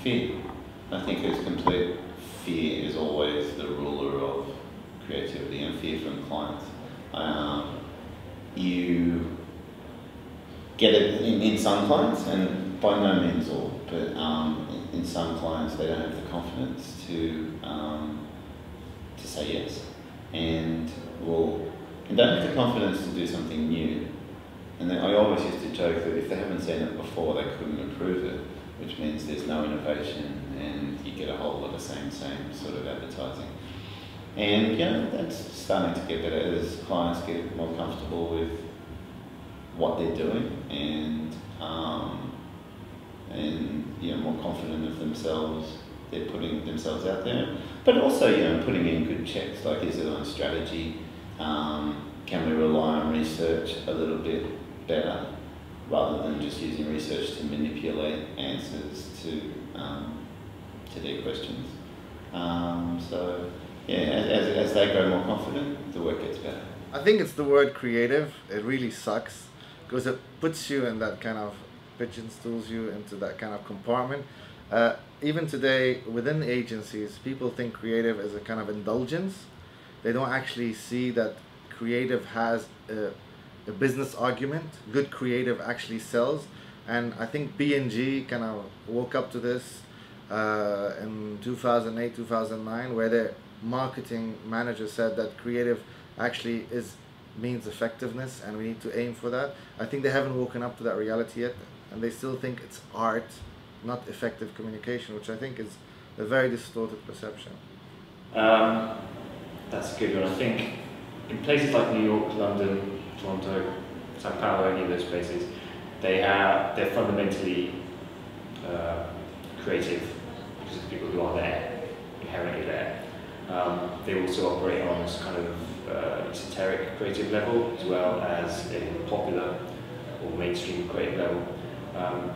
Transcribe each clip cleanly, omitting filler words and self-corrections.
fear. I think it's complete fear is always the ruler of creativity, and fear from clients. You get it in some clients, and by no means all, but in some clients they don't have the confidence to say yes, and don't have the confidence to do something new. And then I always used to joke that if they haven't seen it before, they couldn't improve it, which means there's no innovation, and you get a whole lot of same sort of advertising. And that's starting to get better as clients get more comfortable with what they're doing, and more confident of themselves. They're putting themselves out there, but also putting in good checks, like is it on strategy? Can we rely on research a little bit better, rather than just using research to manipulate answers to their questions? As they grow more confident, the work gets better. I think it's the word creative. It really sucks because it puts you in that kind of, pigeonholes you into that kind of compartment. Even today within agencies, people think creative is a kind of indulgence. They don't actually see that creative has a business argument. Good creative actually sells, and I think B&G kind of woke up to this in 2008, 2009, where their marketing manager said that creative actually means effectiveness, and we need to aim for that. I think they haven't woken up to that reality yet, and they still think it's art, not effective communication, which I think is a very distorted perception. That's a good one. I think in places like New York, London, Toronto, Sao Paulo, any of those places, they're fundamentally creative because of the people who are there, inherently there. They also operate on this kind of esoteric creative level, as well as a popular or mainstream creative level.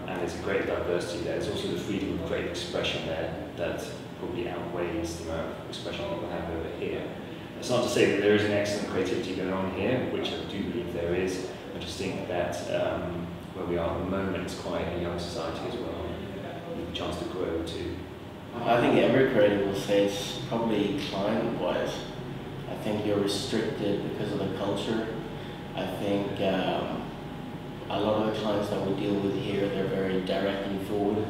And there's a great diversity there. There's also the freedom of creative expression there that probably outweighs the amount of expression people have over here. It's not to say that there isn't excellent creativity going on here, which I do believe there is. I just think that where we are at the moment, it's quite a young society as well, with a chance to grow too. I think every creative will say it's probably client-wise. I think you're restricted because of the culture. I think a lot of the clients that we deal with here, they're very direct and forward.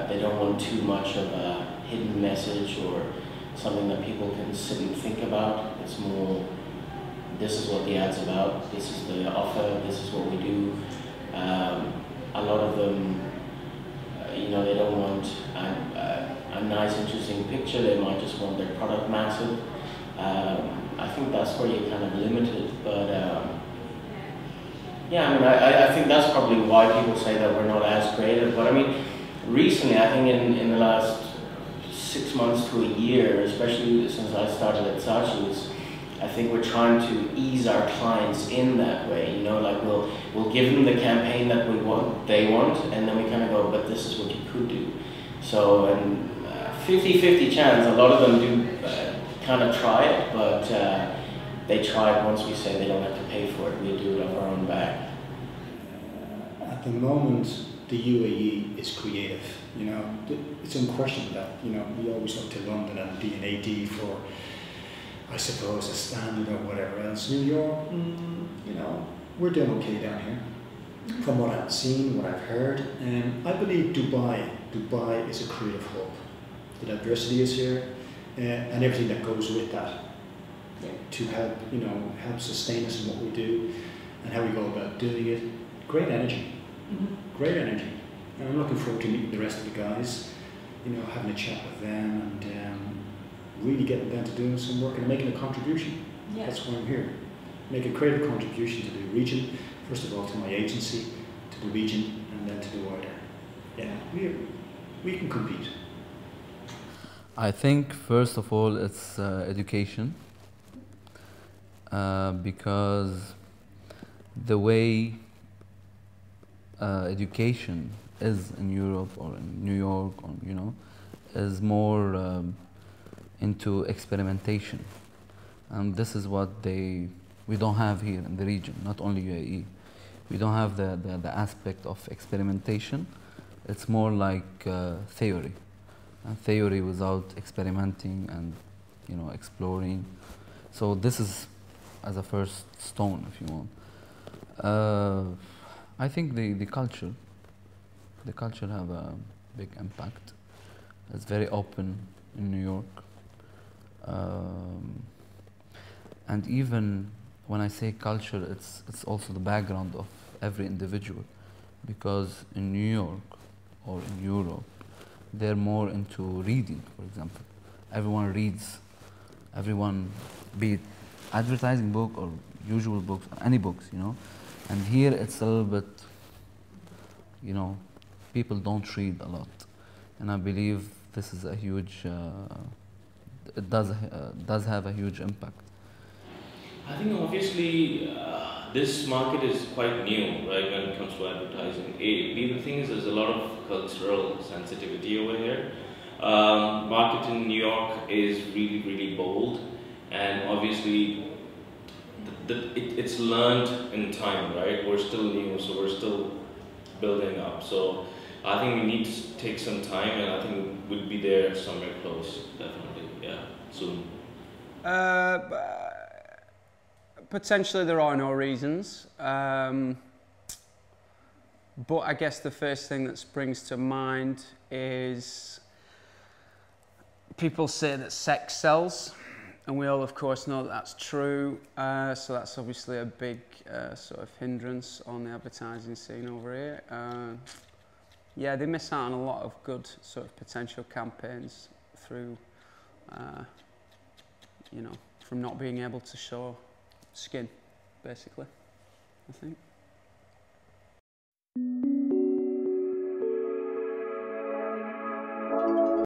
They don't want too much of a hidden message or something that people can sit and think about. It's more, this is what the ad's about, this is the offer, this is what we do. A lot of them, they don't want a nice, interesting picture. They might just want their product massive. I think that's where you're kind of limited, but I think that's probably why people say that we're not as creative. But I mean, recently, I think in the last 6 months to a year, especially since I started at Saatchi's, I think we're trying to ease our clients in that way. Like we'll give them the campaign that they want, and then we kind of go, but this is what you could do. So, and 50-50 chance, a lot of them do kind of try it, but they try it once we say they don't have to pay for it. We do it off our own back. At the moment, the UAE is creative. It's unquestionable that we always look to London and D&AD for, I suppose, a standard or whatever else. New York, we're doing okay down here. From what I've seen, what I've heard, I believe Dubai is a creative hub. The diversity is here, and everything that goes with that, to help sustain us in what we do and how we go about doing it. Great energy, great energy. And I'm looking forward to meeting the rest of the guys, having a chat with them, and really getting down to doing some work and making a contribution. Yeah. That's why I'm here. Make a creative contribution to the region, first of all to my agency, to the region, and then to the wider. Yeah, we can compete. I think first of all it's education, because the way education is in Europe or in New York, or, is more into experimentation, and this is what we don't have here in the region. Not only UAE, we don't have the aspect of experimentation. It's more like theory, and theory without experimenting and exploring. So this is as a first stone, if you want. I think the culture have a big impact. It's very open in New York, and even when I say culture, it's also the background of every individual, because in New York or in Europe, they're more into reading. For example, everyone reads. Everyone, be it advertising book or usual books, any books, And here it's a little bit, people don't read a lot, and I believe this is a huge. It does have a huge impact. I think obviously this market is quite new, right, when it comes to advertising. The thing is, there's a lot of cultural sensitivity over here. Market in New York is really, really bold, and obviously it's learned in time, right? We're still new, so we're still building up. So I think we need to take some time, and I think we'll be there somewhere close, definitely, yeah, soon. Potentially there are no reasons, but I guess the first thing that springs to mind is people say that sex sells, and we all of course know that that's true, so that's obviously a big sort of hindrance on the advertising scene over here. Yeah, they miss out on a lot of good sort of potential campaigns through, from not being able to show skin, basically, I think.